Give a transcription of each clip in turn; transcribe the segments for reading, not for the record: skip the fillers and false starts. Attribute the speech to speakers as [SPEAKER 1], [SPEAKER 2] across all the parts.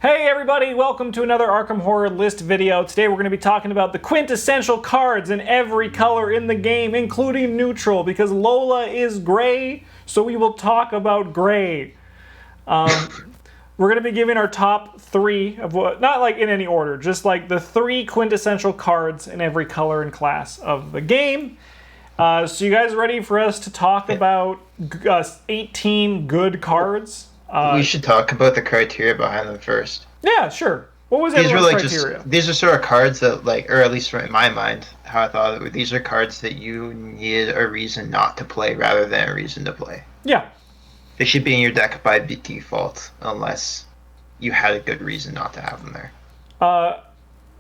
[SPEAKER 1] Hey everybody, welcome to another Arkham Horror List video. Today we're going to be talking about the quintessential cards in every color in the game, including neutral, because Lola is gray, so we will talk about gray. We're going to be giving our top three of what, not like in any order, just like the three quintessential cards in every color and class of the game. So you guys ready for us to talk about 18 good cards?
[SPEAKER 2] We should talk about the criteria behind them first.
[SPEAKER 1] Yeah, sure. What was
[SPEAKER 2] These were
[SPEAKER 1] everyone's
[SPEAKER 2] like
[SPEAKER 1] criteria?
[SPEAKER 2] these are sort of cards that, like, or at least in my mind, how I thought of it, these are cards that you needed a reason not to play rather than a reason to play.
[SPEAKER 1] Yeah.
[SPEAKER 2] They should be in your deck by default unless you had a good reason not to have them there.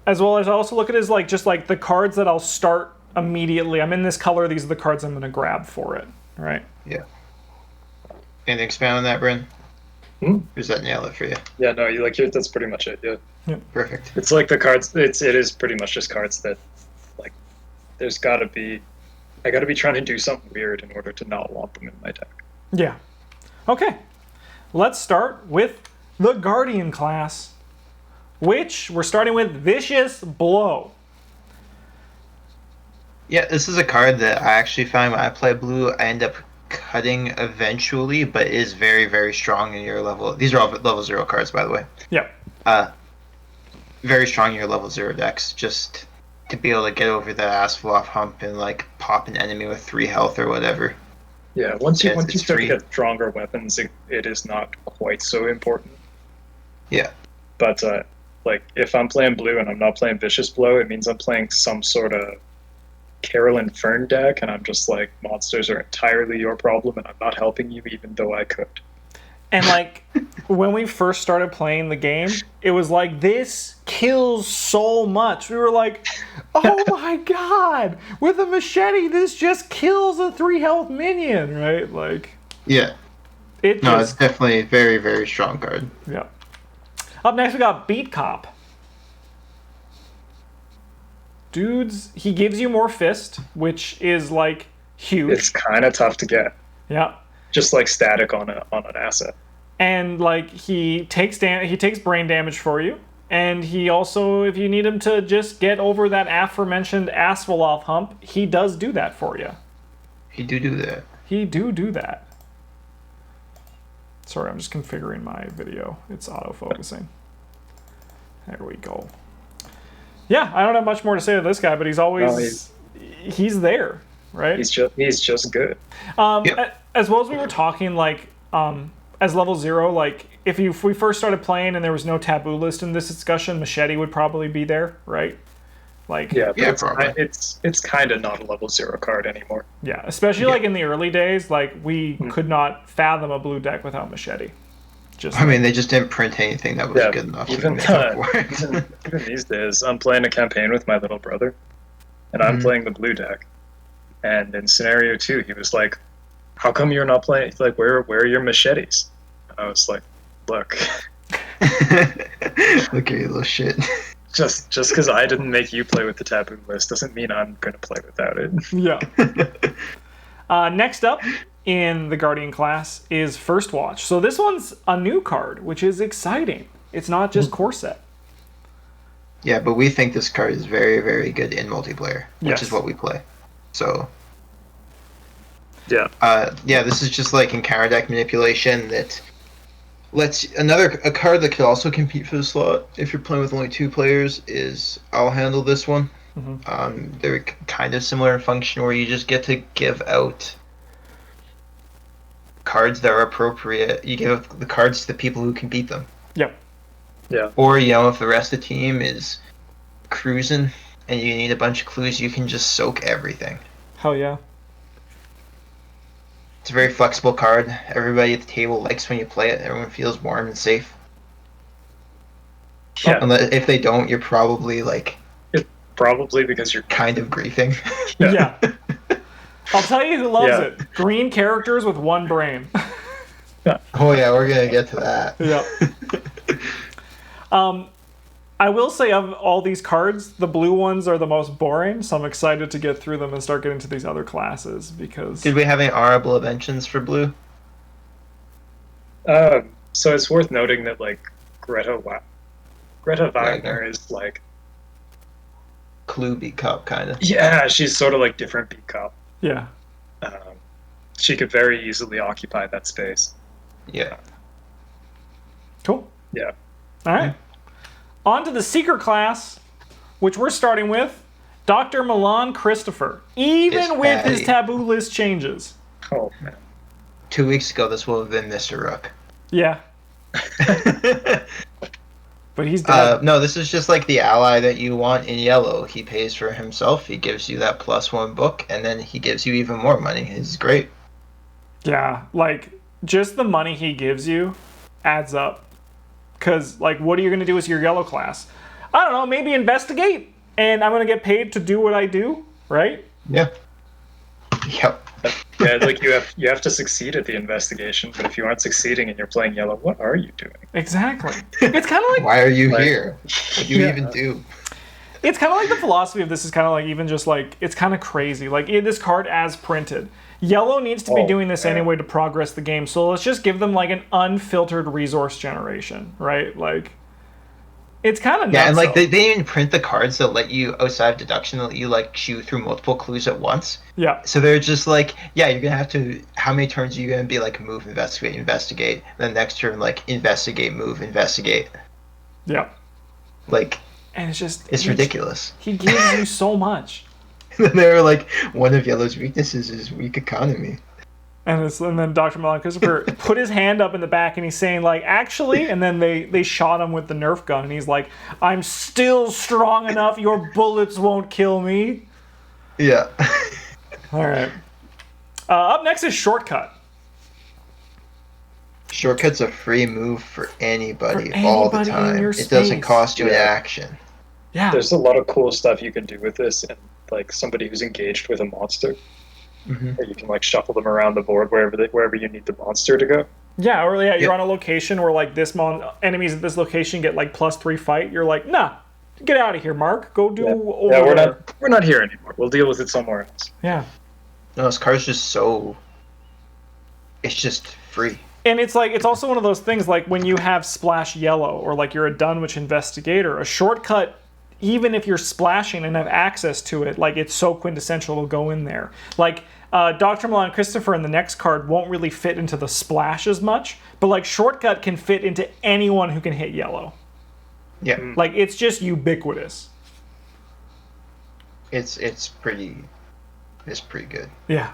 [SPEAKER 1] As well as I also look at it as like just like the cards that I'll start immediately. I'm in this color. These are the cards I'm going to grab for it. Right.
[SPEAKER 2] Yeah. Anything expand on that, Bryn? Or does that nail it for you?
[SPEAKER 3] Yeah, no, that's pretty much it. Yeah.
[SPEAKER 2] Perfect.
[SPEAKER 3] It's like the cards. It is pretty much just cards that, like, there's got to be. I got to be trying to do something weird in order to not want them in my deck.
[SPEAKER 1] Yeah. Okay. Let's start with the Guardian class, which we're starting with Vicious Blow.
[SPEAKER 2] Yeah, this is a card that I actually find when I play blue, I end up cutting eventually, but is very, very strong in your level. These are all level 0 cards, by the way.
[SPEAKER 1] Yeah.
[SPEAKER 2] Very strong in your level 0 decks, just to be able to get over the ass-off hump and like pop an enemy with 3 health or whatever.
[SPEAKER 3] Yeah, once you start
[SPEAKER 2] free.
[SPEAKER 3] to get stronger weapons, it is not quite so important.
[SPEAKER 2] Yeah.
[SPEAKER 3] But like, if I'm playing blue and I'm not playing Vicious Blow, it means I'm playing some sort of Carolyn Fern deck, and I'm just like, monsters are entirely your problem, and I'm not helping you, even though I could.
[SPEAKER 1] And like, when we first started playing the game, it was like, this kills so much. We were like, oh my god, with a machete, this just kills a 3 health minion, right? Like,
[SPEAKER 2] yeah. It's definitely a very, very strong card.
[SPEAKER 1] Yeah. Up next, we got Beat Cop. Dudes, he gives you more fist, which is like huge.
[SPEAKER 3] It's kind of tough to get.
[SPEAKER 1] Yeah.
[SPEAKER 3] Just like static on an asset.
[SPEAKER 1] And like he takes brain damage for you, and he also, if you need him to just get over that aforementioned Asveloth hump, he does do that for you.
[SPEAKER 2] He do that.
[SPEAKER 1] He do that. Sorry, I'm just configuring my video. It's autofocusing. There we go. Yeah, I don't have much more to say to this guy, but he's always he's there, right?
[SPEAKER 3] He's just good.
[SPEAKER 1] As well as we were talking, like as level 0, like if we first started playing and there was no taboo list in this discussion, Machete would probably be there, right? Like
[SPEAKER 3] it's kind of not a level 0 card anymore.
[SPEAKER 1] Yeah, especially like in the early days, like we could not fathom a blue deck without Machete.
[SPEAKER 2] I mean, they just didn't print anything that was good enough.
[SPEAKER 3] Even these days, I'm playing a campaign with my little brother, and I'm playing the blue deck. And in scenario 2, he was like, "How come you're not playing? Like, where are your machetes?" And I was like, "Look,
[SPEAKER 2] look at you little shit.
[SPEAKER 3] Just because I didn't make you play with the taboo list doesn't mean I'm gonna play without it."
[SPEAKER 1] Yeah. Next up in the Guardian class is First Watch. So this one's a new card, which is exciting. It's not just core set.
[SPEAKER 2] Yeah, but we think this card is very, very good in multiplayer, which is what we play. So this is just like in counter deck manipulation that lets a card that could also compete for the slot if you're playing with only 2 players is I'll handle this one. They're kind of similar in function where you just get to give out cards that are appropriate. You give the cards to the people who can beat them.
[SPEAKER 1] Yep.
[SPEAKER 3] Yeah.
[SPEAKER 2] Or, if the rest of the team is cruising and you need a bunch of clues, you can just soak everything.
[SPEAKER 1] Hell yeah.
[SPEAKER 2] It's a very flexible card. Everybody at the table likes when you play it. Everyone feels warm and safe.
[SPEAKER 3] Yeah.
[SPEAKER 2] If they don't, you're probably like...
[SPEAKER 3] Probably because you're
[SPEAKER 2] kind of griefing.
[SPEAKER 1] Yeah. I'll tell you who loves it. Green characters with 1 brain.
[SPEAKER 2] Oh yeah, we're gonna get to that.
[SPEAKER 1] Yeah. I will say of all these cards, the blue ones are the most boring, so I'm excited to get through them and start getting to these other classes because...
[SPEAKER 2] Did we have any honorable mentions for blue?
[SPEAKER 3] So it's worth noting that like Greta Greta
[SPEAKER 2] Wagner.
[SPEAKER 3] Wagner is like,
[SPEAKER 2] Clue beat cop, kind of.
[SPEAKER 3] yeah, she's sort of like different beat cop.
[SPEAKER 1] Yeah.
[SPEAKER 3] Um, she could very easily occupy that space.
[SPEAKER 2] Yeah.
[SPEAKER 1] Cool.
[SPEAKER 3] Yeah.
[SPEAKER 1] All right. On to the seeker class, which we're starting with Dr. Milan Christopher. Even
[SPEAKER 2] His
[SPEAKER 1] with his
[SPEAKER 2] fatty.
[SPEAKER 1] taboo list changes.
[SPEAKER 3] Oh man.
[SPEAKER 2] 2 weeks ago, this will have been Mr. Rook.
[SPEAKER 1] Yeah. But he's dead.
[SPEAKER 2] No, this is just like the ally that you want in yellow. He pays for himself. He gives you that +1 book, and then he gives you even more money. He's great.
[SPEAKER 1] Yeah. Like, just the money he gives you adds up. Because, like, what are you going to do with your yellow class? I don't know. Maybe investigate. And I'm going to get paid to do what I do, right?
[SPEAKER 2] Yeah. Yep.
[SPEAKER 3] Yeah, like you have to succeed at the investigation, but if you aren't succeeding and you're playing yellow, what are you doing?
[SPEAKER 1] Exactly. It's kind of like
[SPEAKER 2] Why are you
[SPEAKER 3] Like-
[SPEAKER 2] here? What do you
[SPEAKER 1] Yeah.
[SPEAKER 2] even do?
[SPEAKER 1] It's kind of like the philosophy of this is kind of like even just like it's kind of crazy. Like this card as printed, yellow needs to be
[SPEAKER 3] Oh,
[SPEAKER 1] doing this
[SPEAKER 3] yeah.
[SPEAKER 1] anyway to progress the game. So let's just give them like an unfiltered resource generation, right? Like it's kind of
[SPEAKER 2] Yeah, and
[SPEAKER 1] nuts,
[SPEAKER 2] like
[SPEAKER 1] though.
[SPEAKER 2] they even print the cards that let you outside of deduction, that let you like shoot through multiple clues at once.
[SPEAKER 1] Yeah,
[SPEAKER 2] So they're just like, yeah, you're gonna have to. How many turns are you gonna be like move, investigate, investigate? Then next turn, like investigate, move, investigate.
[SPEAKER 1] yeah,
[SPEAKER 2] Like
[SPEAKER 1] and it's just
[SPEAKER 2] it's ridiculous.
[SPEAKER 1] He gives you so much,
[SPEAKER 2] And then they were like, one of Yellow's weaknesses is weak economy.
[SPEAKER 1] and then Dr. Milan Christopher put his hand up in the back and he's saying like actually, and then they shot him with the Nerf gun and he's like, I'm still strong enough. Your bullets won't kill me.
[SPEAKER 2] Yeah.
[SPEAKER 1] All right. Up next is Shortcut.
[SPEAKER 2] Shortcut's a free move for anybody,
[SPEAKER 1] For
[SPEAKER 2] all the
[SPEAKER 1] anybody in
[SPEAKER 2] time.
[SPEAKER 1] your
[SPEAKER 2] It doesn't
[SPEAKER 1] space.
[SPEAKER 2] cost you an
[SPEAKER 3] Yeah.
[SPEAKER 2] action.
[SPEAKER 1] Yeah.
[SPEAKER 3] There's a lot of cool stuff you can do with this, and like somebody who's engaged with a monster,
[SPEAKER 2] Mhm.
[SPEAKER 3] or you can like shuffle them around the board wherever you need the monster to go.
[SPEAKER 1] Yeah, or yeah, you're
[SPEAKER 2] Yep.
[SPEAKER 1] on a location where like enemies at this location get like +3 fight. You're like, nah, get out of here, Mark. Go do over
[SPEAKER 3] Yeah, we're
[SPEAKER 1] there.
[SPEAKER 3] we're not here anymore. We'll deal with it somewhere else.
[SPEAKER 1] Yeah.
[SPEAKER 2] No, this card's just so. It's just free.
[SPEAKER 1] And it's like it's also one of those things like when you have splash yellow or like you're a Dunwich investigator, a shortcut, even if you're splashing and have access to it, like it's so quintessential to go in there. Like Dr. Milan Christopher in the next card won't really fit into the splash as much, but like shortcut can fit into anyone who can hit yellow.
[SPEAKER 2] Yeah.
[SPEAKER 1] Like it's just ubiquitous.
[SPEAKER 2] It's pretty. It's pretty good.
[SPEAKER 1] Yeah.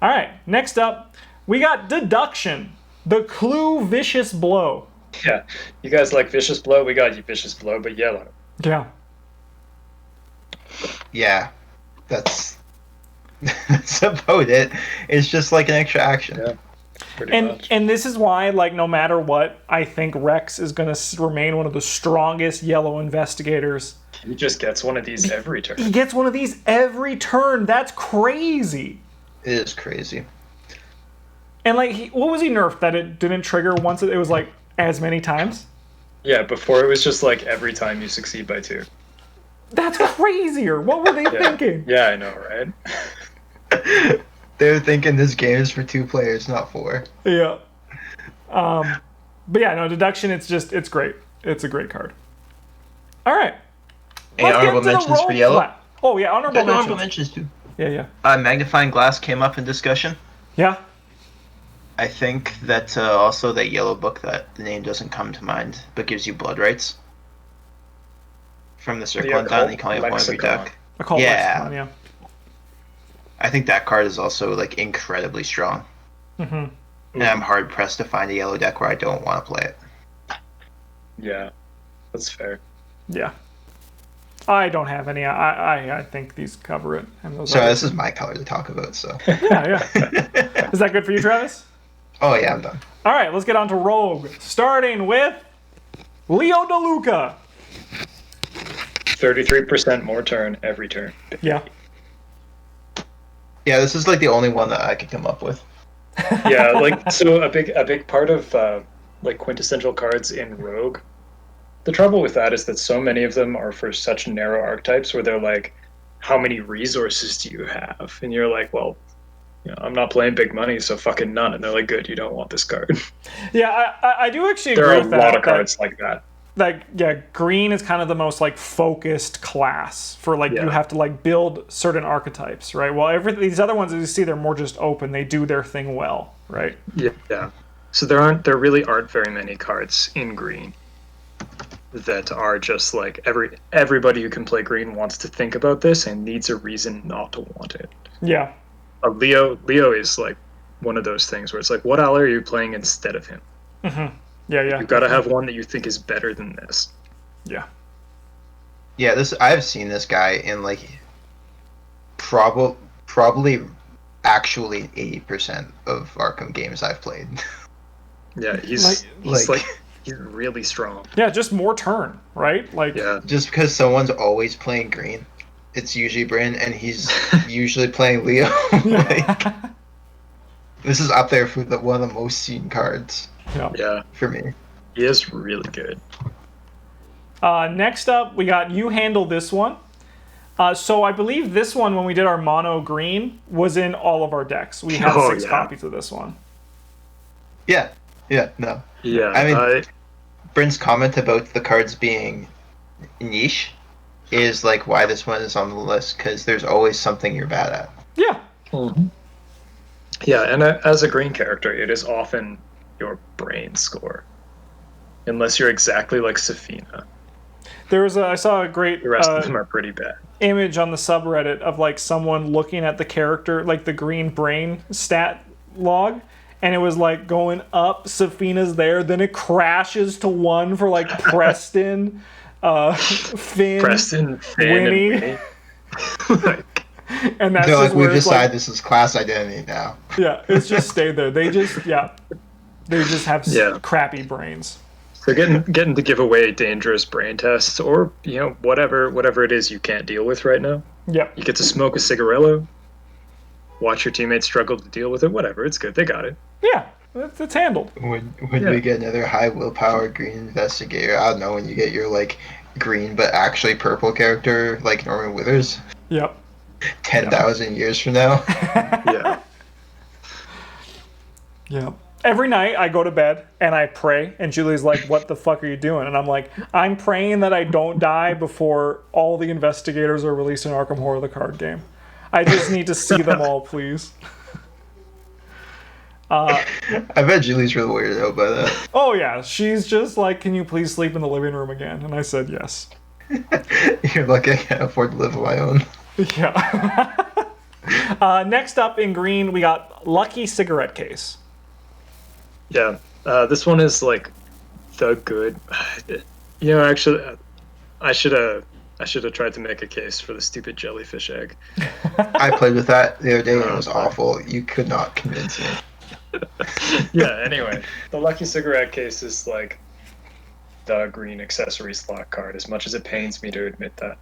[SPEAKER 1] All right. Next up, we got deduction. The clue vicious blow.
[SPEAKER 3] Yeah, you guys like vicious blow. We got you vicious blow, but yellow.
[SPEAKER 1] Yeah.
[SPEAKER 2] Yeah. That's. That's about it. It's just like an extra action.
[SPEAKER 3] Yeah, pretty much.
[SPEAKER 1] And this is why, like, no matter what, I think Rex is going to remain one of the strongest yellow investigators.
[SPEAKER 3] He just gets one of these every turn.
[SPEAKER 1] He gets one of these every turn. That's crazy.
[SPEAKER 2] It is crazy.
[SPEAKER 1] And like, what was he nerfed that it didn't trigger once? It was like as many times.
[SPEAKER 3] Yeah, before it was just like every time you succeed by 2.
[SPEAKER 1] That's crazier. What were they
[SPEAKER 3] Yeah.
[SPEAKER 1] thinking?
[SPEAKER 3] Yeah, I know, right?
[SPEAKER 2] They're thinking this game is for 2 players, not 4.
[SPEAKER 1] Yeah. But yeah, no, deduction. It's great. It's a great card. All right.
[SPEAKER 2] Any
[SPEAKER 1] Let's get
[SPEAKER 2] honorable
[SPEAKER 1] into the
[SPEAKER 2] mentions for
[SPEAKER 1] roll
[SPEAKER 2] yellow?
[SPEAKER 1] flat. Oh yeah, honorable mentions.
[SPEAKER 2] Honorable mentions too.
[SPEAKER 1] Yeah.
[SPEAKER 2] Magnifying glass came up in discussion.
[SPEAKER 1] Yeah.
[SPEAKER 2] I think that also that yellow book that the name doesn't come to mind, but gives you blood rights. From the circle and down, you can only have one of your
[SPEAKER 3] Lexicon.
[SPEAKER 2] deck.
[SPEAKER 1] I call
[SPEAKER 2] Yeah.
[SPEAKER 1] Lexicon, yeah.
[SPEAKER 2] I think that card is also like incredibly strong.
[SPEAKER 1] Mm-hmm.
[SPEAKER 2] And I'm hard pressed to find a yellow deck where I don't want to play it.
[SPEAKER 3] Yeah, that's fair.
[SPEAKER 1] Yeah. I don't have any. I think these cover it. And those
[SPEAKER 2] So
[SPEAKER 1] others-
[SPEAKER 2] this is my color to talk about. So.
[SPEAKER 1] Yeah. Is that good for you, Travis?
[SPEAKER 2] Oh yeah, I'm done.
[SPEAKER 1] All right, let's get on to Rogue. Starting with Leo DeLuca.
[SPEAKER 3] 33% more turn every turn.
[SPEAKER 1] Yeah.
[SPEAKER 2] Yeah, this is like the only one that I could come up with.
[SPEAKER 3] Yeah, like so a big part of like quintessential cards in Rogue. The trouble with that is that so many of them are for such narrow archetypes where they're like, how many resources do you have? And you're like, well, you know, I'm not playing big money, so fucking none. And they're like, good, you don't want this card.
[SPEAKER 1] Yeah, I do actually
[SPEAKER 3] There
[SPEAKER 1] agree
[SPEAKER 3] are a
[SPEAKER 1] with that.
[SPEAKER 3] lot of
[SPEAKER 1] that-
[SPEAKER 3] cards like that.
[SPEAKER 1] like, yeah, green is kind of the most like focused class for like you have to like build certain archetypes, right? Well, these other ones, as you see, they're more just open. They do their thing well, right?
[SPEAKER 3] Yeah. So there really aren't very many cards in green that are just like everybody who can play green wants to think about this and needs a reason not to want it.
[SPEAKER 1] Yeah.
[SPEAKER 3] Leo is like one of those things where it's like, what ally are you playing instead of him?
[SPEAKER 1] Mm-hmm. Yeah.
[SPEAKER 3] You've got to have one that you think is better than this.
[SPEAKER 1] Yeah.
[SPEAKER 2] Yeah, I've seen this guy in like probably actually 80% of Arkham games I've played.
[SPEAKER 3] Yeah, he's really strong.
[SPEAKER 1] Yeah, just more turn, right? Like,
[SPEAKER 3] yeah.
[SPEAKER 2] Just because someone's always playing green, it's usually Bryn, and he's usually playing Leo. Like, this is up there for one of the most seen cards.
[SPEAKER 3] Yeah.
[SPEAKER 2] For me.
[SPEAKER 3] He is really good.
[SPEAKER 1] Next up, we got you handle this one. So I believe this one, when we did our mono green, was in all of our decks. We had 6 copies of this one.
[SPEAKER 2] Yeah. No.
[SPEAKER 3] Yeah.
[SPEAKER 2] I mean, Bryn's comment about the cards being niche is like why this one is on the list, because there's always something you're bad at.
[SPEAKER 1] Yeah.
[SPEAKER 3] Mm-hmm. Yeah, and as a green character, it is often your brain score, unless you're exactly like Safina.
[SPEAKER 1] I saw a great
[SPEAKER 3] The rest of them are pretty bad.
[SPEAKER 1] Image on the subreddit of like someone looking at the character, like the green brain stat log, and it was like going up, Safina's there, then it crashes to 1 for like Preston, Finn, Winnie. And that's
[SPEAKER 2] they're like, we've
[SPEAKER 1] where it's
[SPEAKER 2] decided this is class identity now.
[SPEAKER 1] Yeah, it's just stayed there. They just have crappy brains.
[SPEAKER 3] They're getting to give away dangerous brain tests, or whatever it is you can't deal with right now.
[SPEAKER 1] Yep.
[SPEAKER 3] You get to smoke a cigarillo, watch your teammates struggle to deal with it. Whatever, it's good. They got it.
[SPEAKER 1] Yeah, it's handled.
[SPEAKER 2] When we get another high willpower green investigator, I don't know, when you get your like green but actually purple character like Norman Withers.
[SPEAKER 1] Yep.
[SPEAKER 2] 10,000 years from now.
[SPEAKER 3] Yeah.
[SPEAKER 1] Yeah. Every night I go to bed and I pray, and Julie's like, "What the fuck are you doing?" And I'm like, "I'm praying that I don't die before all the investigators are released in Arkham Horror, the card game. I just need to see them all, please."
[SPEAKER 2] I bet Julie's really weirded out by that.
[SPEAKER 1] Oh yeah, she's just like, "Can you please sleep in the living room again?" And I said yes.
[SPEAKER 2] You're lucky I can't afford to live on my own.
[SPEAKER 1] Yeah. Next up in green, we got Lucky Cigarette Case.
[SPEAKER 3] Yeah. This one is like the good. Actually, I should have tried to make a case for the stupid jellyfish egg.
[SPEAKER 2] I played with that the other day and it was awful. You could not convince me.
[SPEAKER 3] Yeah. Anyway, the Lucky Cigarette Case is like the green accessory slot card. As much as it pains me to admit that.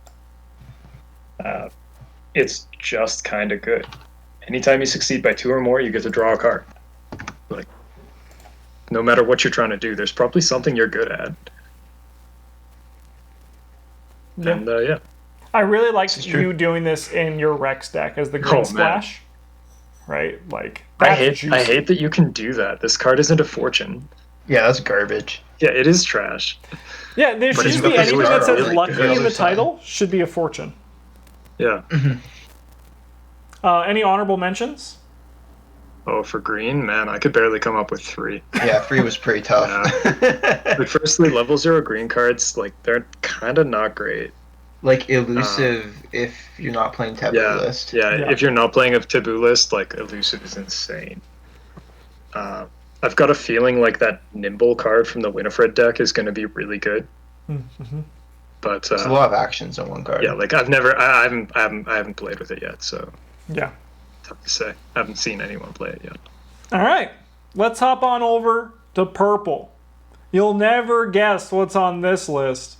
[SPEAKER 3] It's just kind of good. Anytime you succeed by 2 or more, you get to draw a card. Like, no matter what you're trying to do, there's probably something you're good at.
[SPEAKER 1] Yeah.
[SPEAKER 3] And
[SPEAKER 1] I really liked you doing this in your Rex deck as the green splash. Right? Like,
[SPEAKER 3] I hate that you can do that. This card isn't a fortune.
[SPEAKER 2] Yeah, that's garbage.
[SPEAKER 3] Yeah, it is trash.
[SPEAKER 1] Yeah, there
[SPEAKER 3] But
[SPEAKER 1] should
[SPEAKER 3] it's
[SPEAKER 1] be anything that says
[SPEAKER 3] really
[SPEAKER 1] lucky
[SPEAKER 3] good.
[SPEAKER 1] in the title should be a fortune.
[SPEAKER 3] Yeah.
[SPEAKER 1] Any honorable mentions?
[SPEAKER 3] Oh, for green, man, I could barely come up with 3.
[SPEAKER 2] Yeah, 3 was pretty tough.
[SPEAKER 3] But firstly, level 0 green cards, like, they're kind of not great.
[SPEAKER 2] Like elusive if you're not playing taboo list.
[SPEAKER 3] Yeah, if you're not playing a taboo list, like elusive is insane. I've got a feeling like that nimble card from the Winifred deck is going to be really good.
[SPEAKER 1] Mm-hmm.
[SPEAKER 3] But
[SPEAKER 2] it's a lot of actions on one card.
[SPEAKER 3] Yeah, like I haven't played with it yet, so
[SPEAKER 1] yeah,
[SPEAKER 3] tough to say. I haven't seen anyone play it yet.
[SPEAKER 1] All right, let's hop on over to purple. You'll never guess what's on this list.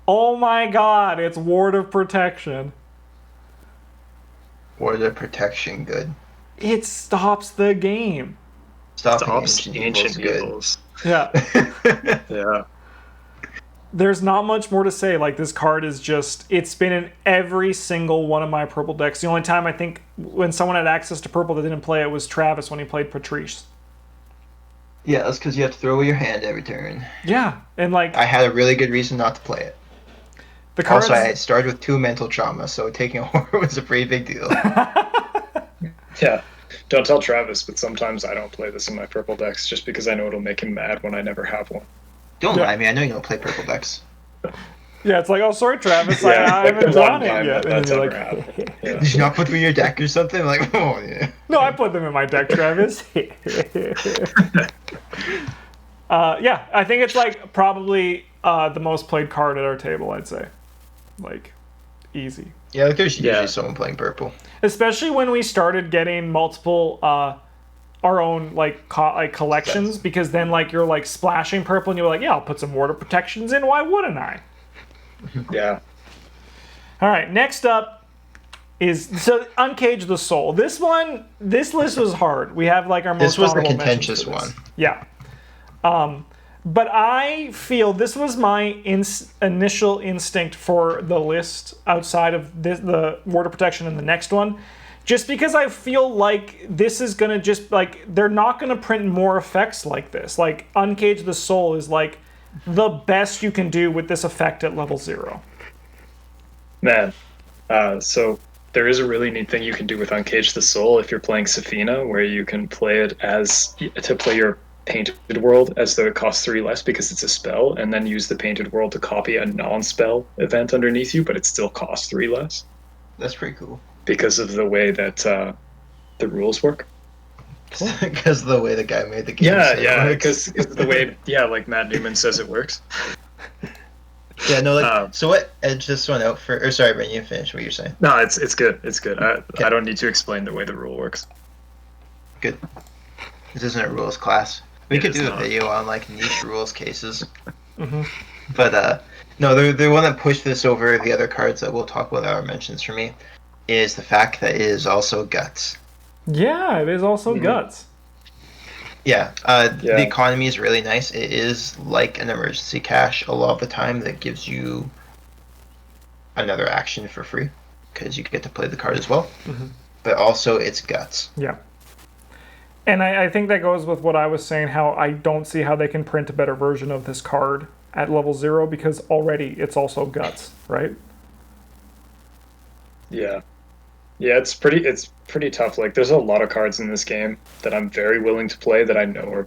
[SPEAKER 1] Oh my God, it's Ward of Protection.
[SPEAKER 2] Ward of Protection, good.
[SPEAKER 1] It stops the game.
[SPEAKER 2] Stops ancient
[SPEAKER 3] evils.
[SPEAKER 1] Yeah.
[SPEAKER 3] Yeah.
[SPEAKER 1] There's not much more to say. Like, this card is just, it's been in every single one of my purple decks. The only time I think when someone had access to purple that didn't play it was Travis when he played Patrice.
[SPEAKER 2] Yeah, that's because you have to throw away your hand every turn.
[SPEAKER 1] Yeah, and like
[SPEAKER 2] I had a really good reason not to play it.
[SPEAKER 1] the cards.
[SPEAKER 2] Also, I started with 2 mental trauma, so taking a horror was a pretty big deal.
[SPEAKER 3] Yeah. Don't tell Travis, but sometimes I don't play this in my purple decks just because I know it'll make him mad when I never have one.
[SPEAKER 2] Don't
[SPEAKER 1] Yeah.
[SPEAKER 2] lie to me, I know you don't play purple decks.
[SPEAKER 1] Yeah, it's like, oh, sorry, Travis,
[SPEAKER 3] Yeah,
[SPEAKER 1] I
[SPEAKER 3] like
[SPEAKER 1] haven't
[SPEAKER 3] the
[SPEAKER 1] drawn
[SPEAKER 3] one
[SPEAKER 1] it
[SPEAKER 3] time
[SPEAKER 1] yet.
[SPEAKER 3] that
[SPEAKER 1] And
[SPEAKER 3] that's
[SPEAKER 1] then you're
[SPEAKER 3] ever
[SPEAKER 1] like,
[SPEAKER 3] happened. Yeah.
[SPEAKER 2] Did you not put them in your deck or something? I'm like, oh yeah.
[SPEAKER 1] no, I put them in my deck, Travis. Yeah, I think it's like probably the most played card at our table, I'd say. Like, easy.
[SPEAKER 2] Yeah, like there's usually
[SPEAKER 3] Yeah.
[SPEAKER 2] someone playing purple.
[SPEAKER 1] Especially when we started getting multiple our own like collections, because then like you're like splashing purple and you're like, yeah, I'll put some water protections in, why wouldn't I?
[SPEAKER 3] Yeah.
[SPEAKER 1] All right, next up is so Uncage the Soul. This list was hard. We have like our most
[SPEAKER 2] This was the
[SPEAKER 1] honorable mentions
[SPEAKER 2] contentious
[SPEAKER 1] for this.
[SPEAKER 2] one.
[SPEAKER 1] Yeah. But I feel this was my initial instinct for the list outside of the water protection and the next one. Just because I feel like this is going to just, like, they're not going to print more effects like this. Like, Uncage the Soul is, like, the best you can do with this effect at level 0.
[SPEAKER 3] Man. So there is a really neat thing you can do with Uncage the Soul if you're playing Safina, where you can play it to play your Painted World as though it costs 3 less because it's a spell, and then use the Painted World to copy a non-spell event underneath you, but it still costs 3 less
[SPEAKER 2] That's pretty cool.
[SPEAKER 3] because of the way that the rules work.
[SPEAKER 2] Because of the way the guy made the game.
[SPEAKER 3] Yeah,
[SPEAKER 2] so it
[SPEAKER 3] yeah,
[SPEAKER 2] works.
[SPEAKER 3] because the way, like Matt Newman says it works.
[SPEAKER 2] Yeah, no, like, so what Ed just went out for, or sorry, Brent, you finished what you're saying.
[SPEAKER 3] No, it's good. It's good. I don't need to explain the way the rule works.
[SPEAKER 2] Good. This isn't a rules class. We
[SPEAKER 3] It
[SPEAKER 2] could
[SPEAKER 3] is
[SPEAKER 2] do a
[SPEAKER 3] not.
[SPEAKER 2] video on, like, niche rules cases.
[SPEAKER 1] Mm-hmm.
[SPEAKER 2] But, no, the one that pushed this over the other cards that we'll talk about our mentions for me is the fact that it is also guts.
[SPEAKER 1] Yeah, it is also guts.
[SPEAKER 2] Yeah,
[SPEAKER 3] Yeah.
[SPEAKER 2] the economy is really nice. It is like an emergency cache a lot of the time that gives you another action for free because you get to play the card as well.
[SPEAKER 1] Mm-hmm.
[SPEAKER 2] But also, it's guts.
[SPEAKER 1] Yeah. And I think that goes with what I was saying, how I don't see how they can print a better version of this card at level 0 because already it's also guts, right?
[SPEAKER 3] Yeah. Yeah, it's pretty tough. Like, there's a lot of cards in this game that I'm very willing to play that I know are,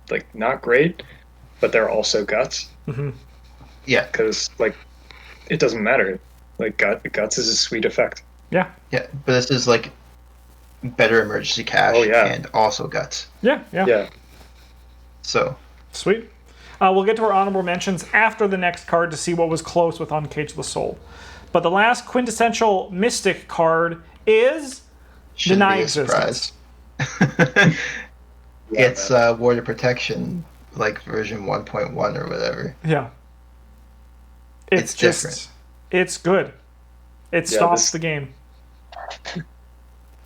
[SPEAKER 3] like, not great, but they're also guts.
[SPEAKER 1] Mm-hmm.
[SPEAKER 2] Yeah,
[SPEAKER 3] Because, like, it doesn't matter. Like, guts is a sweet effect.
[SPEAKER 1] Yeah.
[SPEAKER 2] yeah, but this is like better emergency cache
[SPEAKER 3] Oh, yeah.
[SPEAKER 2] and also guts.
[SPEAKER 1] Yeah. Yeah.
[SPEAKER 3] Yeah.
[SPEAKER 2] So,
[SPEAKER 1] Sweet. We'll get to our honorable mentions after the next card to see what was close with Uncage the Soul. But the last quintessential Mystic card is
[SPEAKER 2] shouldn't
[SPEAKER 1] Deny
[SPEAKER 2] be a
[SPEAKER 1] Existence.
[SPEAKER 2] surprise.
[SPEAKER 3] Yeah,
[SPEAKER 2] It's water protection, like version 1.1 or whatever.
[SPEAKER 1] Yeah. It's
[SPEAKER 2] It's
[SPEAKER 1] just,
[SPEAKER 2] different.
[SPEAKER 1] it's good. It
[SPEAKER 3] Yeah,
[SPEAKER 1] stops
[SPEAKER 3] this-
[SPEAKER 1] the game.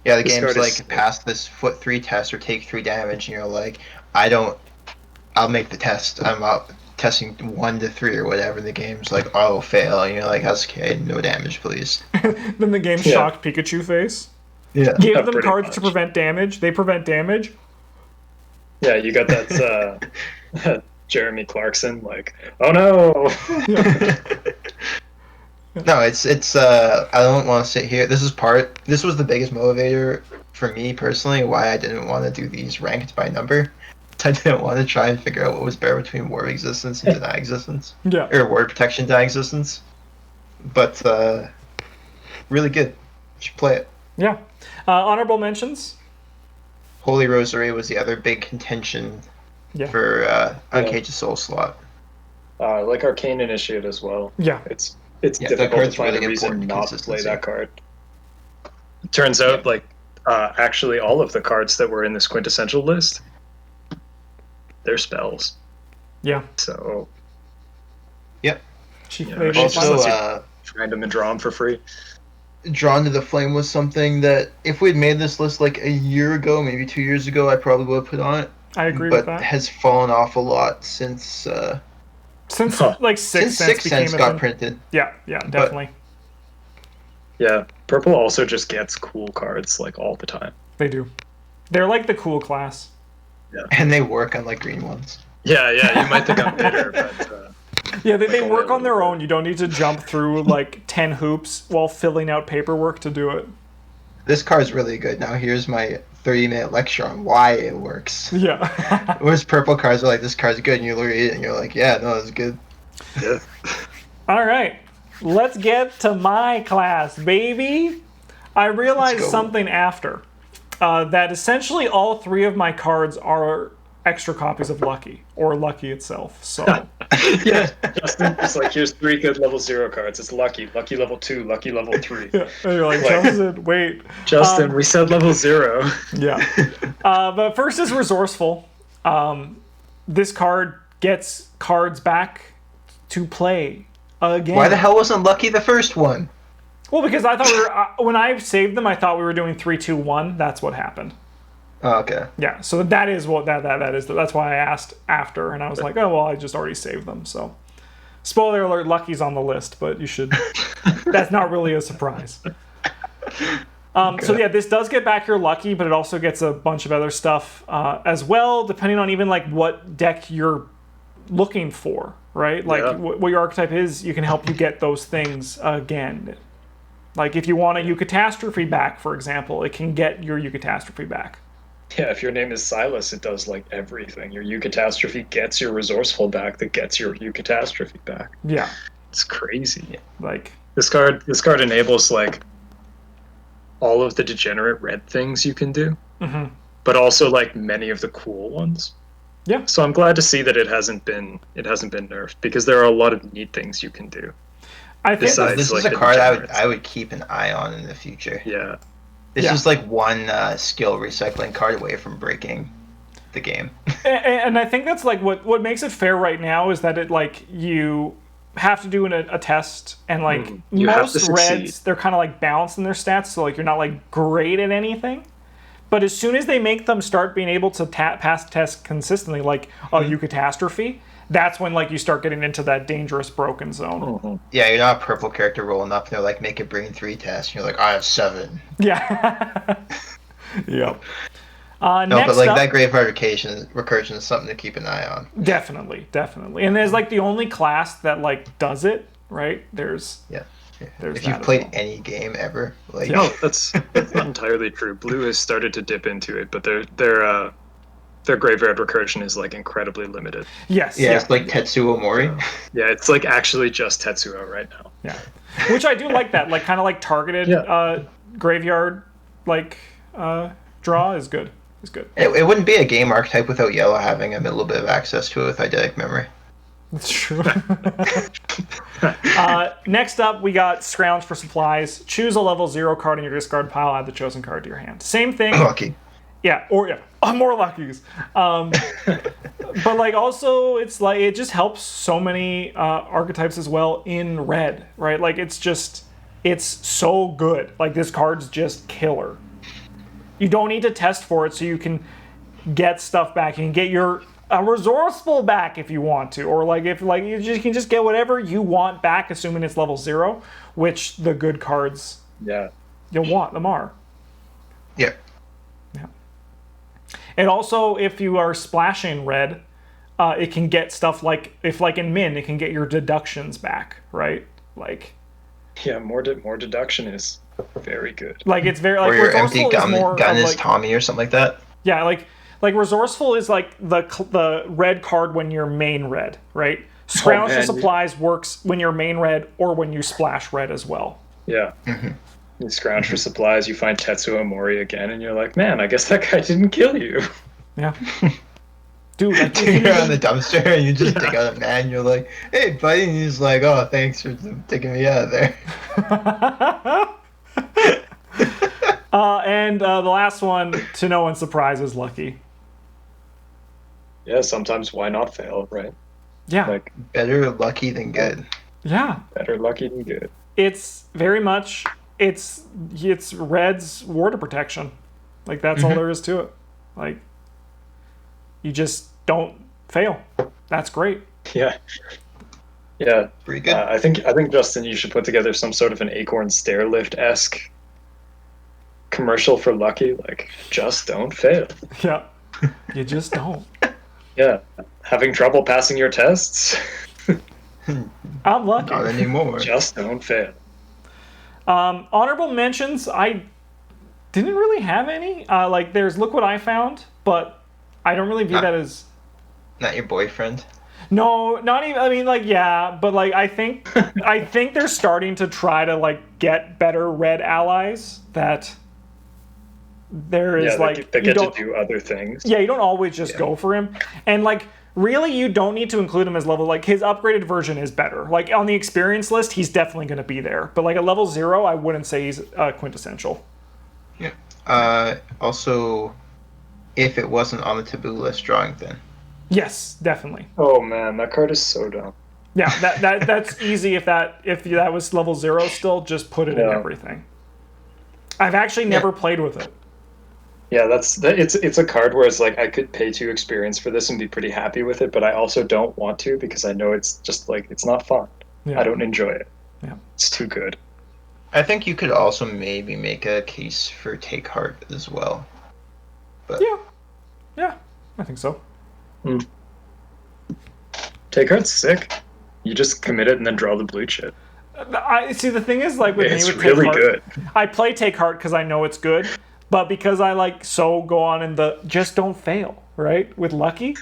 [SPEAKER 2] Yeah, the
[SPEAKER 3] This
[SPEAKER 2] game's
[SPEAKER 3] card is-
[SPEAKER 2] like pass this foot 3 test or take 3 damage, and you're like, I'll make the test. I'm up testing 1 to 3 or whatever. The game's like, I'll fail, and you're like, that's okay, no damage, please.
[SPEAKER 1] Then the game
[SPEAKER 3] Yeah.
[SPEAKER 1] shocked Pikachu face.
[SPEAKER 2] Yeah.
[SPEAKER 1] Give
[SPEAKER 3] Yeah,
[SPEAKER 1] them
[SPEAKER 3] pretty
[SPEAKER 1] cards to
[SPEAKER 3] much.
[SPEAKER 1] prevent damage. They prevent damage.
[SPEAKER 3] Yeah, you got that Jeremy Clarkson, like, oh no!
[SPEAKER 2] No, it's I don't want to sit here. This was the biggest motivator for me personally why I didn't want to do these ranked by number. I didn't want to try and figure out what was better between War of Existence and Deny Existence.
[SPEAKER 1] Yeah.
[SPEAKER 2] Or Word Protection Deny Existence. But really good. You should play it.
[SPEAKER 1] Yeah. Honorable mentions.
[SPEAKER 2] Holy Rosary was the other big contention
[SPEAKER 1] Yeah.
[SPEAKER 2] for Uncage the Soul slot.
[SPEAKER 3] Like Arcane Initiate as well.
[SPEAKER 1] Yeah.
[SPEAKER 3] It's
[SPEAKER 2] Yeah, that
[SPEAKER 3] difficult to
[SPEAKER 2] card's
[SPEAKER 3] find
[SPEAKER 2] really
[SPEAKER 3] a reason
[SPEAKER 2] important to
[SPEAKER 3] not to play
[SPEAKER 2] consistency.
[SPEAKER 3] that card. It turns out, like, actually all of the cards that were in this quintessential list, they're spells.
[SPEAKER 1] Yeah.
[SPEAKER 3] So,
[SPEAKER 2] Yep.
[SPEAKER 1] Chief
[SPEAKER 3] Yeah,
[SPEAKER 1] Lady
[SPEAKER 3] she's
[SPEAKER 2] Also,
[SPEAKER 1] Final.
[SPEAKER 3] find them and draw them for free.
[SPEAKER 2] Drawn to the Flame was something that if we'd made this list like a year ago, maybe 2 years ago, I probably would have put on it.
[SPEAKER 1] I agree
[SPEAKER 2] but
[SPEAKER 1] with that.
[SPEAKER 2] has fallen off a lot since
[SPEAKER 1] Since
[SPEAKER 3] Huh.
[SPEAKER 1] like Sixth Sense became
[SPEAKER 2] Sense
[SPEAKER 1] a
[SPEAKER 2] got
[SPEAKER 1] thing.
[SPEAKER 2] printed.
[SPEAKER 1] Yeah. Yeah. Definitely.
[SPEAKER 3] Yeah, purple also just gets cool cards, like, all the time.
[SPEAKER 1] They do. They're like the cool class.
[SPEAKER 2] And they work on like green ones.
[SPEAKER 3] Yeah, you might think I'm bitter, but
[SPEAKER 1] Yeah, they
[SPEAKER 3] only
[SPEAKER 1] work
[SPEAKER 3] a
[SPEAKER 1] on their
[SPEAKER 3] little
[SPEAKER 1] own. You don't need to jump through like 10 hoops while filling out paperwork to do it.
[SPEAKER 2] This card's really good. Now here's my 30-minute lecture on why it works.
[SPEAKER 1] Yeah.
[SPEAKER 2] Whereas purple cards are like, this card's good, and you look at it and you're like, yeah, no, it's good.
[SPEAKER 3] yeah.
[SPEAKER 1] All right. Let's get to my class, baby. I realized
[SPEAKER 2] go.
[SPEAKER 1] something after. That essentially all 3 of my cards are extra copies of Lucky, or Lucky itself. So
[SPEAKER 3] Yeah, Justin, it's like, here's 3 good level 0 cards. It's Lucky, Lucky level 2, Lucky level 3.
[SPEAKER 1] yeah, and you're like, Justin, wait.
[SPEAKER 3] Justin, we said level 0.
[SPEAKER 1] Yeah. But first is Resourceful. This card gets cards back to play again.
[SPEAKER 2] Why the hell wasn't Lucky the first one?
[SPEAKER 1] Well, because I thought we were, when I saved them, I thought we were doing 3, 2, 1. That's what happened.
[SPEAKER 2] Oh, okay.
[SPEAKER 1] Yeah, so that is what that is. That's why I asked after, and I was like, oh well, I just already saved them. So, spoiler alert: Lucky's on the list, but you should. That's not really a surprise. So yeah, this does get back your Lucky, but it also gets a bunch of other stuff as well, depending on even like what deck you're looking for, right? Like what your archetype is, you can help you get those things again. Like if you want a Eucatastrophe back, for example, it can get your Eucatastrophe back.
[SPEAKER 3] Yeah, if your name is Silas, it does like everything. Your Eucatastrophe gets your Resourceful back that gets your Eucatastrophe back.
[SPEAKER 1] Yeah.
[SPEAKER 3] It's crazy.
[SPEAKER 1] Like
[SPEAKER 3] this card enables like all of the degenerate red things you can do, but also like many of the cool ones.
[SPEAKER 1] Yeah.
[SPEAKER 3] So I'm glad to see that it hasn't been nerfed, because there are a lot of neat things you can do.
[SPEAKER 1] I think
[SPEAKER 2] This is a card I would keep an eye on in the future.
[SPEAKER 3] Yeah.
[SPEAKER 2] It's just like one skill recycling card away from breaking the game.
[SPEAKER 1] And I think that's like what makes it fair right now is that it like you have to do a test, and like most reds, they're kind of like balanced in their stats, so like you're not like great at anything. But as soon as they make them start being able to pass tests consistently, like Eucatastrophe, that's when like you start getting into that dangerous broken zone.
[SPEAKER 2] Yeah, you're not a purple character rolling up and they're like, make a brain 3 test, and you're like, I have 7.
[SPEAKER 1] Yeah. Yep.
[SPEAKER 2] No,
[SPEAKER 1] next
[SPEAKER 2] but like
[SPEAKER 1] up,
[SPEAKER 2] that Graveyard Recursion is something to keep an eye on.
[SPEAKER 1] Definitely. And there's like the only class that like does it, right? There's
[SPEAKER 2] if you've played any game ever, like
[SPEAKER 3] no, that's not entirely true. Blue has started to dip into it, but their Graveyard Recursion is like incredibly limited.
[SPEAKER 1] Yes.
[SPEAKER 2] Yeah, it's like Tetsuo Mori.
[SPEAKER 3] Yeah, it's like actually just Tetsuo right now.
[SPEAKER 1] Yeah. Which I do like that, like kind of like targeted graveyard like draw is good. It's good.
[SPEAKER 2] It wouldn't be a game archetype without yellow having a little bit of access to it with eidetic memory.
[SPEAKER 1] That's true. Next up, we got Scrounge for Supplies. Choose a level 0 card in your discard pile, add the chosen card to your hand. Same thing.
[SPEAKER 2] Lucky.
[SPEAKER 1] Yeah, more Luckies. But like also, it's like it just helps so many archetypes as well in red, right? Like it's so good. Like this card's just killer. You don't need to test for it, so you can get stuff back. You can get your Resourceful back if you want to, or like if like you can just get whatever you want back, assuming it's level 0, which the good cards you'll want them are.
[SPEAKER 2] Yeah.
[SPEAKER 1] Yeah. And also, if you are splashing red, it can get stuff like if like in Min, it can get your deductions back, right? Like.
[SPEAKER 3] Yeah, more deduction is very good.
[SPEAKER 1] Like it's very like
[SPEAKER 2] or your
[SPEAKER 1] Resourceful
[SPEAKER 2] empty gun is
[SPEAKER 1] like,
[SPEAKER 2] Tommy or something like that.
[SPEAKER 1] Yeah, like Resourceful is like the red card when you're main red, right? Scrounge for Supplies works when you're main red or when you splash red as well.
[SPEAKER 3] Yeah. You scrounge for supplies, you find Tetsuo Mori again, and you're like, man, I guess that guy didn't kill you.
[SPEAKER 1] Yeah. Dude, like,
[SPEAKER 2] you're on the dumpster and you just dig out a man and you're like, hey buddy, and he's like, oh, thanks for taking me out of there.
[SPEAKER 1] And the last one, to no one's surprise, is Lucky.
[SPEAKER 3] Yeah, sometimes why not fail, right?
[SPEAKER 1] Yeah.
[SPEAKER 3] Like
[SPEAKER 2] better lucky than good.
[SPEAKER 1] Yeah.
[SPEAKER 3] Better lucky than good.
[SPEAKER 1] It's very much it's red's water protection. Like that's all there is to it. Like you just don't fail. That's great.
[SPEAKER 3] Yeah. Yeah.
[SPEAKER 2] Pretty good.
[SPEAKER 3] I think Justin, you should put together some sort of an Acorn Stairlift-esque commercial for Lucky, like just don't fail.
[SPEAKER 1] Yeah. You just don't.
[SPEAKER 3] Yeah. Having trouble passing your tests?
[SPEAKER 1] I'm lucky.
[SPEAKER 2] Not anymore.
[SPEAKER 3] Just don't fail.
[SPEAKER 1] Honorable mentions, I didn't really have any. Like, there's Look What I Found, but I don't really view that as...
[SPEAKER 2] Not your boyfriend?
[SPEAKER 1] No, not even, I mean, like, yeah, but, like, I think they're starting to try to, like, get better red allies that there is, like...
[SPEAKER 3] They get to do other things.
[SPEAKER 1] Yeah, you don't always just go for him. And, like, really, you don't need to include him as level. Like, his upgraded version is better. Like, on the experience list, he's definitely going to be there. But, like, at level 0, I wouldn't say he's quintessential.
[SPEAKER 2] Yeah. Also, if it wasn't on the taboo list, drawing thin.
[SPEAKER 1] Yes, definitely.
[SPEAKER 3] Oh man, that card is so dumb.
[SPEAKER 1] Yeah, that's easy. If that was level 0 still, just put it in everything. I've actually never played with it.
[SPEAKER 3] Yeah, it's a card where it's like I could pay 2 experience for this and be pretty happy with it, but I also don't want to because I know it's just like it's not fun.
[SPEAKER 1] Yeah.
[SPEAKER 3] I don't enjoy it.
[SPEAKER 1] Yeah.
[SPEAKER 3] It's too good.
[SPEAKER 2] I think you could also maybe make a case for Take Heart as well. But
[SPEAKER 1] Yeah, I think so.
[SPEAKER 3] Take Heart's sick. You just commit it and then draw the blue chip.
[SPEAKER 1] I see. The thing is, like with
[SPEAKER 3] It's
[SPEAKER 1] me with
[SPEAKER 3] really
[SPEAKER 1] Take Heart,
[SPEAKER 3] good.
[SPEAKER 1] I play Take Heart because I know it's good, but because I like go on in the just don't fail right with Lucky.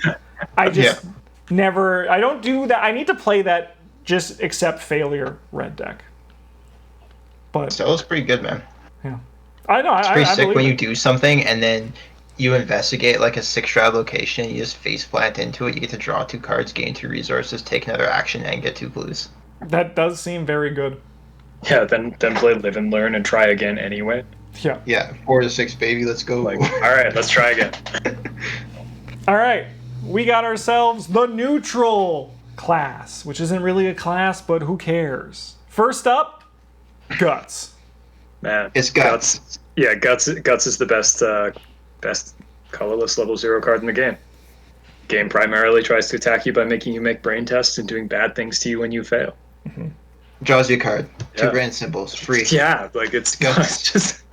[SPEAKER 1] I just never. I don't do that. I need to play that just accept failure red deck. But
[SPEAKER 2] still, it's pretty good, man.
[SPEAKER 1] yeah, I know.
[SPEAKER 2] It's pretty
[SPEAKER 1] I
[SPEAKER 2] sick when
[SPEAKER 1] it.
[SPEAKER 2] you do something and then you investigate like a 6-shroud location, you just face plant into it, you get to draw 2 cards, gain 2 resources, take another action, and get 2 blues.
[SPEAKER 1] That does seem very good.
[SPEAKER 3] Yeah, then play Live and Learn and try again anyway.
[SPEAKER 1] Yeah.
[SPEAKER 2] Yeah, 4 to 6, baby, let's go.
[SPEAKER 3] Like, all right, let's try again.
[SPEAKER 1] All right, we got ourselves the neutral class, which isn't really a class, but who cares? First up, Guts.
[SPEAKER 3] Man,
[SPEAKER 2] It's Guts.
[SPEAKER 3] Yeah, Guts is the best colorless level 0 card in the game. Game primarily tries to attack you by making you make brain tests and doing bad things to you when you fail.
[SPEAKER 2] Draws you a card.
[SPEAKER 3] Yeah.
[SPEAKER 2] 2 brand symbols, free.
[SPEAKER 3] Yeah, like it's just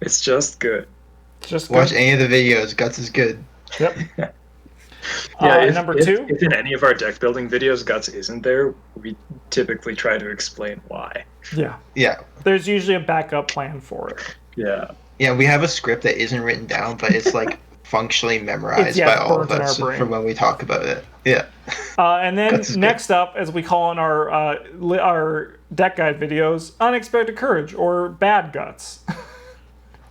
[SPEAKER 3] it's just good.
[SPEAKER 1] Just
[SPEAKER 2] Watch
[SPEAKER 1] good.
[SPEAKER 2] any of the videos, Guts is good.
[SPEAKER 1] Yep.
[SPEAKER 3] Yeah,
[SPEAKER 1] number 2.
[SPEAKER 3] If in any of our deck building videos Guts isn't there, we typically try to explain why.
[SPEAKER 1] Yeah.
[SPEAKER 2] Yeah.
[SPEAKER 1] There's usually a backup plan for it.
[SPEAKER 3] Yeah.
[SPEAKER 2] Yeah, we have a script that isn't written down, but it's like functionally memorized
[SPEAKER 1] It's
[SPEAKER 2] by all
[SPEAKER 1] burnt
[SPEAKER 2] of
[SPEAKER 1] in our
[SPEAKER 2] us
[SPEAKER 1] brain.
[SPEAKER 2] from when we talk about it. Yeah.
[SPEAKER 1] And then
[SPEAKER 2] Guts is
[SPEAKER 1] next up, as we call in our deck guide videos, Unexpected Courage or Bad Guts.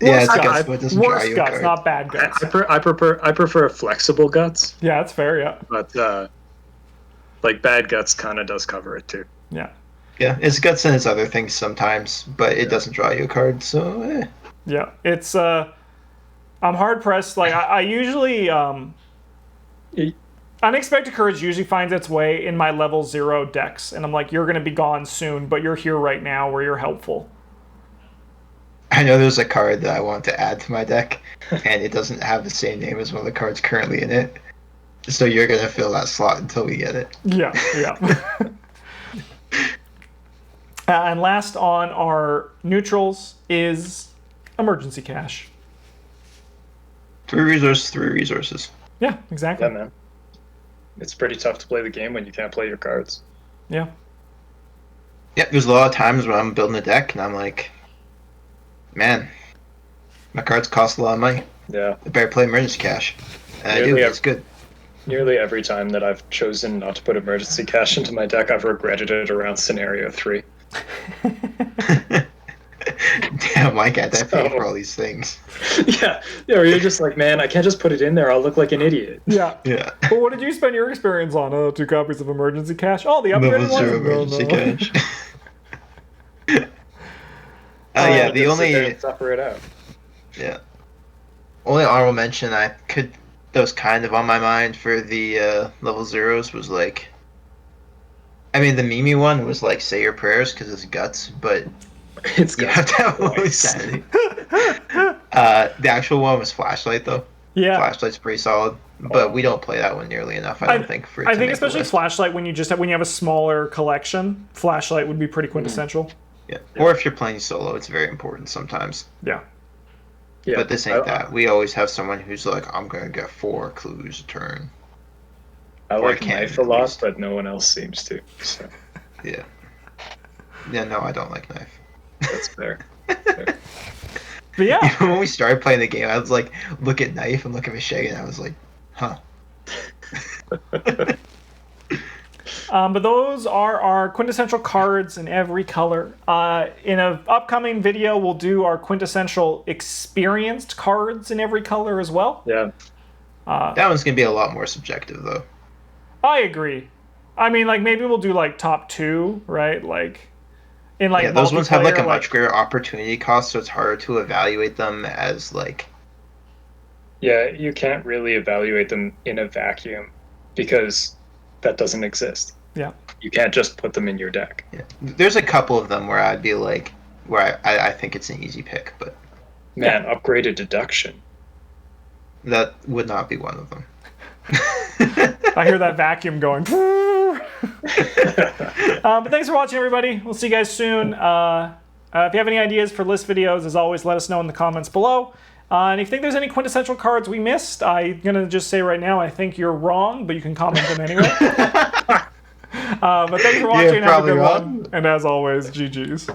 [SPEAKER 2] Yeah, it's
[SPEAKER 1] Guts.
[SPEAKER 2] Guts, but it doesn't draw
[SPEAKER 1] Worse
[SPEAKER 2] you a
[SPEAKER 1] Guts,
[SPEAKER 2] card.
[SPEAKER 1] not Bad Guts.
[SPEAKER 3] I prefer flexible Guts,
[SPEAKER 1] Yeah, that's fair, yeah.
[SPEAKER 3] but like Bad Guts kind of does cover it too.
[SPEAKER 1] Yeah.
[SPEAKER 2] Yeah, it's Guts and its other things sometimes, but it doesn't draw you a card, so
[SPEAKER 1] Yeah. It's I'm hard pressed. Like I usually Unexpected Courage usually finds its way in my level 0 decks, and I'm like, you're gonna be gone soon, but you're here right now where you're helpful.
[SPEAKER 2] I know there's a card that I want to add to my deck, and it doesn't have the same name as one of the cards currently in it. So you're gonna fill that slot until we get it.
[SPEAKER 1] Yeah, yeah. And last on our neutrals is Emergency Cash.
[SPEAKER 2] 3 resources, 3 resources.
[SPEAKER 1] Yeah, exactly.
[SPEAKER 3] Yeah, man. It's pretty tough to play the game when you can't play your cards.
[SPEAKER 1] Yeah.
[SPEAKER 2] Yep, there's a lot of times when I'm building a deck and I'm like, man, my cards cost a lot of money.
[SPEAKER 3] Yeah.
[SPEAKER 2] I better play Emergency Cash. And I do,
[SPEAKER 3] Nearly
[SPEAKER 2] it's good.
[SPEAKER 3] Nearly every time that I've chosen not to put Emergency Cash into my deck, I've regretted it around scenario 3.
[SPEAKER 2] Damn, why can't I pay for all these things?
[SPEAKER 3] Yeah, or you're just like, man, I can't just put it in there. I'll look like an idiot.
[SPEAKER 1] Yeah.
[SPEAKER 2] Yeah.
[SPEAKER 1] But what did you spend your experience on? 2 copies of Emergency Cash? Oh, the upgraded
[SPEAKER 2] Level 0
[SPEAKER 1] ones?
[SPEAKER 2] Emergency
[SPEAKER 1] No.
[SPEAKER 2] Cash. Yeah, the
[SPEAKER 3] Just sit there
[SPEAKER 2] only
[SPEAKER 3] and suffer it out.
[SPEAKER 2] only honorable mention that was kind of on my mind for the level 0s was like, I mean, the Mimi one was like say your prayers because it's Guts, but
[SPEAKER 3] It's
[SPEAKER 2] you
[SPEAKER 3] got
[SPEAKER 2] have to have
[SPEAKER 3] voice.
[SPEAKER 2] voice sanity. The actual one was Flashlight though.
[SPEAKER 1] Yeah.
[SPEAKER 2] Flashlight's pretty solid, but we don't play that one nearly enough. I don't think for it
[SPEAKER 1] I
[SPEAKER 2] to
[SPEAKER 1] think
[SPEAKER 2] make the
[SPEAKER 1] especially
[SPEAKER 2] list.
[SPEAKER 1] Flashlight when you have a smaller collection, Flashlight would be pretty quintessential.
[SPEAKER 2] Yeah. Or if you're playing solo, it's very important sometimes.
[SPEAKER 1] Yeah.
[SPEAKER 3] Yeah,
[SPEAKER 2] But this ain't that. We always have someone who's like, I'm gonna get 4 clues a turn.
[SPEAKER 3] I
[SPEAKER 2] Or
[SPEAKER 3] like
[SPEAKER 2] can,
[SPEAKER 3] knife a
[SPEAKER 2] at
[SPEAKER 3] lot,
[SPEAKER 2] least.
[SPEAKER 3] but no one else seems to. So
[SPEAKER 2] Yeah. Yeah, no, I don't like knife.
[SPEAKER 3] that's fair.
[SPEAKER 1] But yeah.
[SPEAKER 2] Even when we started playing the game, I was like, look at knife and look at Michelle, and I was like, huh.
[SPEAKER 1] But those are our quintessential cards in every color. In an upcoming video, we'll do our quintessential experienced cards in every color as well.
[SPEAKER 3] Yeah.
[SPEAKER 2] That one's gonna be a lot more subjective, though.
[SPEAKER 1] I agree. I mean, like, maybe we'll do, like, top 2, right? Like, in, like,
[SPEAKER 2] Yeah, those ones have like a
[SPEAKER 1] multiplayer,
[SPEAKER 2] much greater opportunity cost, so it's harder to evaluate them as like.
[SPEAKER 3] Yeah, you can't really evaluate them in a vacuum because that doesn't exist.
[SPEAKER 1] Yeah.
[SPEAKER 3] You can't just put them in your deck.
[SPEAKER 2] Yeah. There's a couple of them where I'd be like, where I think it's an easy pick, but
[SPEAKER 3] Man, upgraded deduction.
[SPEAKER 2] that would not be one of them.
[SPEAKER 1] I hear that vacuum going. But thanks for watching, everybody. We'll see you guys soon. If you have any ideas for list videos, as always, let us know in the comments below. And if you think there's any quintessential cards we missed, I'm going to just say right now, I think you're wrong, but you can comment them anyway. But thanks for watching. Have a good one. And as always, GG's.